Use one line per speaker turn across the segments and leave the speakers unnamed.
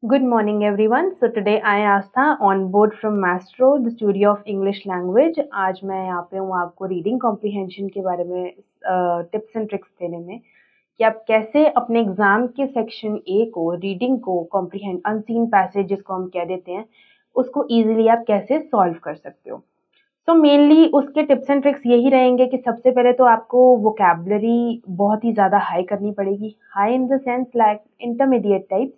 Good morning, everyone. So today I Astha on board from Mastro, the studio of English language. आज मैं यहाँ पे हूँ आपको रीडिंग कॉम्प्रिहेंशन के बारे में टिप्स एंड ट्रिक्स देने में कि आप कैसे अपने एग्जाम के सेक्शन ए को रीडिंग को कॉम्प्रिहेंड अनसीन पैसेज जिसको हम कह देते हैं उसको इजीली आप कैसे सॉल्व कर सकते हो। तो मेनली उसके टिप्स एंड ट्रिक्स यही रहेंगे कि सबसे पहले तो आपको वोकैबुलरी बहुत ही ज़्यादा हाई करनी पड़ेगी, high in the sense like intermediate types,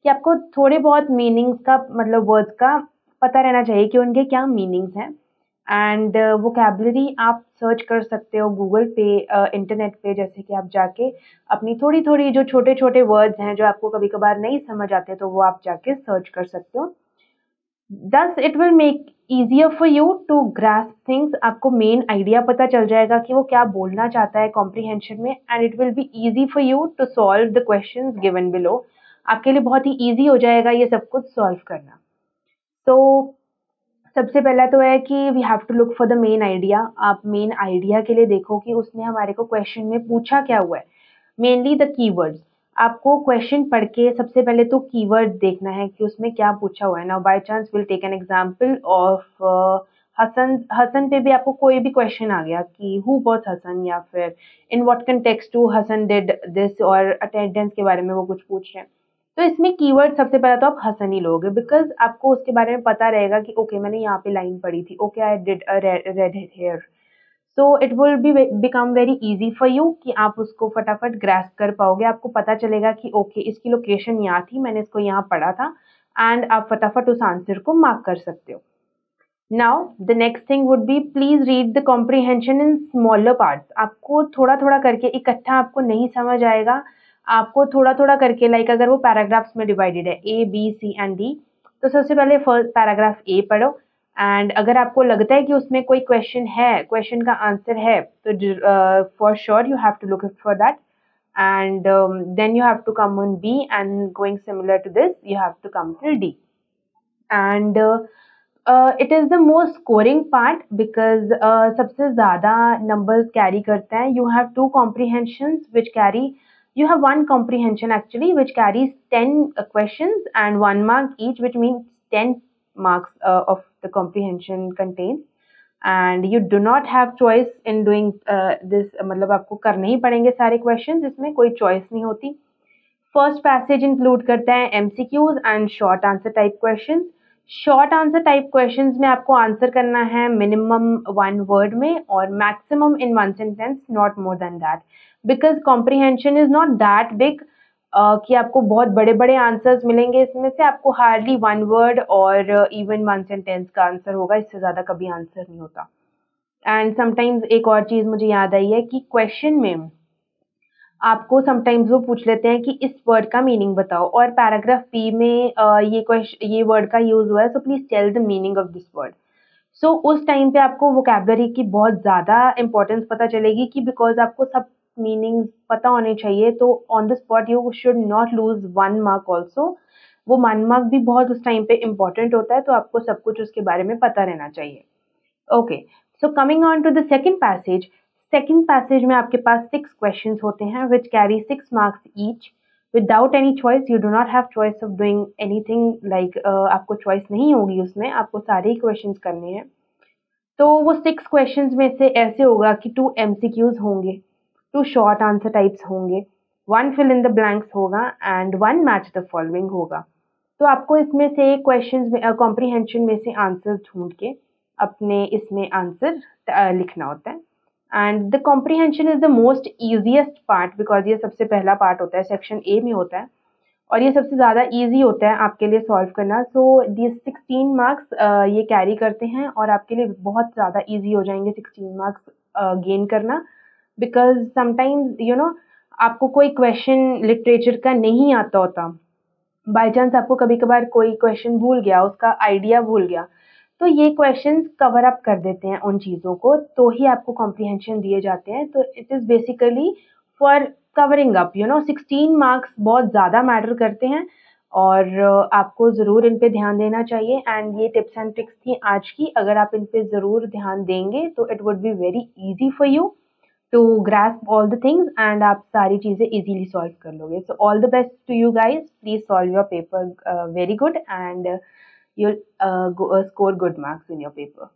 कि आपको थोड़े बहुत मीनिंग्स का मतलब वर्ड्स का पता रहना चाहिए कि उनके क्या मीनिंग्स हैं। एंड वोकैबुलरी आप सर्च कर सकते हो गूगल पे, इंटरनेट पे, जैसे कि आप जाके अपनी थोड़ी थोड़ी जो छोटे छोटे वर्ड्स हैं जो आपको कभी कभार नहीं समझ आते तो वो आप जाके सर्च कर सकते हो। Thus it will make easier for you to grasp things। आपको मेन आइडिया पता चल जाएगा कि वो क्या बोलना चाहता है कॉम्प्रिहेंशन में, and it will B easy for you to solve the questions given below। आपके लिए बहुत ही easy हो जाएगा ये सब कुछ सॉल्व करना। तो सबसे पहला तो है कि we have to look for the main idea. आप मेन आइडिया के लिए देखो कि उसने हमारे को क्वेश्चन में पूछा क्या हुआ है। Mainly the keywords. आपको क्वेश्चन पढ़ के सबसे पहले तो कीवर्ड देखना है कि उसमें क्या पूछा हुआ है। Now by chance will take an example of Hasan. Hasan पे भी आपको कोई भी क्वेश्चन आ गया कि हु वॉज हसन, या फिर in what context to Hasan did this, और अटेंडेंस के बारे में वो कुछ पूछ रहे हैं। तो इसमें कीवर्ड सबसे पहले तो आप हसन ही लोगे, बिकॉज आपको उसके बारे में पता रहेगा कि ओके मैंने यहाँ पे लाइन पढ़ी थी, okay I did a read here. So it will be become very easy for you कि आप उसको फटाफट ग्रैस्प कर पाओगे। आपको पता चलेगा कि ओके इसकी लोकेशन यहाँ थी, मैंने इसको यहाँ पढ़ा था, एंड आप फटाफट उस आंसर को मार्क कर सकते हो। Now the next thing would be please read the comprehension in smaller parts. आपको थोड़ा थोड़ा करके, इकट्ठा आपको नहीं समझ आएगा, आपको थोड़ा थोड़ा करके, लाइक अगर वो पैराग्राफ्स में डिवाइडेड है A B C and D, तो सबसे पहले फर्स्ट पैराग्राफ ए पढ़ो, एंड अगर आपको लगता है कि उसमें कोई क्वेश्चन है, क्वेश्चन का आंसर है, तो for sure you have to look for that, and then you have to come on B, and going similar to this you have to come till D। And it is the most scoring part because सबसे ज़्यादा numbers carry करता है। You have two comprehensions which carry, you have one comprehension actually which carries 10 questions and 1 mark each, which means 10 marks of the comprehension contains। And you do not have choice in doing this, मतलब आपको करने ही पड़ेंगे सारे questions, इसमें कोई choice नहीं होती। First passage include करता है MCQs and short answer type questions. Short answer type questions में आपको आंसर करना है मिनिमम 1 वर्ड में और maximum in 1 sentence, not more than that, because comprehension is not that big कि आपको बहुत बड़े बड़े आंसर्स मिलेंगे। इसमें से आपको हार्डली 1 वर्ड और इवन 1 सेंटेंस का आंसर होगा, इससे ज़्यादा कभी आंसर नहीं होता। एंड समटाइम्स एक और चीज़ मुझे याद आई है कि क्वेश्चन में आपको समटाइम्स वो पूछ लेते हैं कि इस वर्ड का मीनिंग बताओ, और पैराग्राफ बी में ये वर्ड का यूज हुआ है, so please tell the meaning of this word. So उस टाइम पे आपको वोकैबुलरी की बहुत ज़्यादा इंपॉर्टेंस पता चलेगी कि बिकॉज आपको सब मीनिंग्स पता होने चाहिए, तो on the spot you should not lose 1 mark also. वो 1 मार्क भी बहुत उस टाइम पे इम्पोर्टेंट होता है, तो आपको सब कुछ उसके बारे में पता रहना चाहिए। Okay, so coming on to the second passage. Second passage में आपके पास 6 क्वेश्चंस होते हैं which carry 6 marks each without any choice. You do not have choice of doing anything, like आपको चॉइस नहीं होगी उसमें, आपको सारे ही क्वेश्चंस करने हैं। तो वो 6 क्वेश्चंस में से ऐसे होगा कि 2 एमसीक्यूज होंगे, 2 शॉर्ट आंसर टाइप्स होंगे, 1 फिल इन द ब्लैंक्स होगा, एंड 1 मैच द फॉलोइंग होगा। तो आपको इसमें से क्वेश्चंस में कॉम्प्रिहेंशन में से आंसर ढूंढ के अपने इसमें आंसर लिखना होता है। And the comprehension is the most easiest part, because ये सबसे पहला पार्ट होता है, सेक्शन ए में होता है, और ये सबसे ज़्यादा ईजी होता है आपके लिए सॉल्व करना। सो ये 16 मार्क्स ये कैरी करते हैं, और आपके लिए बहुत ज़्यादा ईजी हो जाएंगे 16 मार्क्स गेन करना, बिकॉज समटाइम्स यू नो आपको कोई क्वेश्चन लिटरेचर का नहीं आता होता, बाई चांस आपको कभी कभार कोई क्वेश्चन भूल गया, उसका आइडिया भूल गया, तो ये क्वेश्चंस कवर अप कर देते हैं उन चीज़ों को, तो ही आपको कॉम्प्रिहेंशन दिए जाते हैं। तो it is basically for covering up, 16 marks बहुत ज़्यादा मैटर करते हैं, और आपको ज़रूर इन पे ध्यान देना चाहिए। एंड ये टिप्स एंड ट्रिक्स थी आज की, अगर आप इन पे ज़रूर ध्यान देंगे तो it would be very easy for you to grasp all the things and आप सारी चीज़ें इजीली सॉल्व कर लोगे. So all the best to you guys. Please solve your paper very good and you'll score good marks in your paper.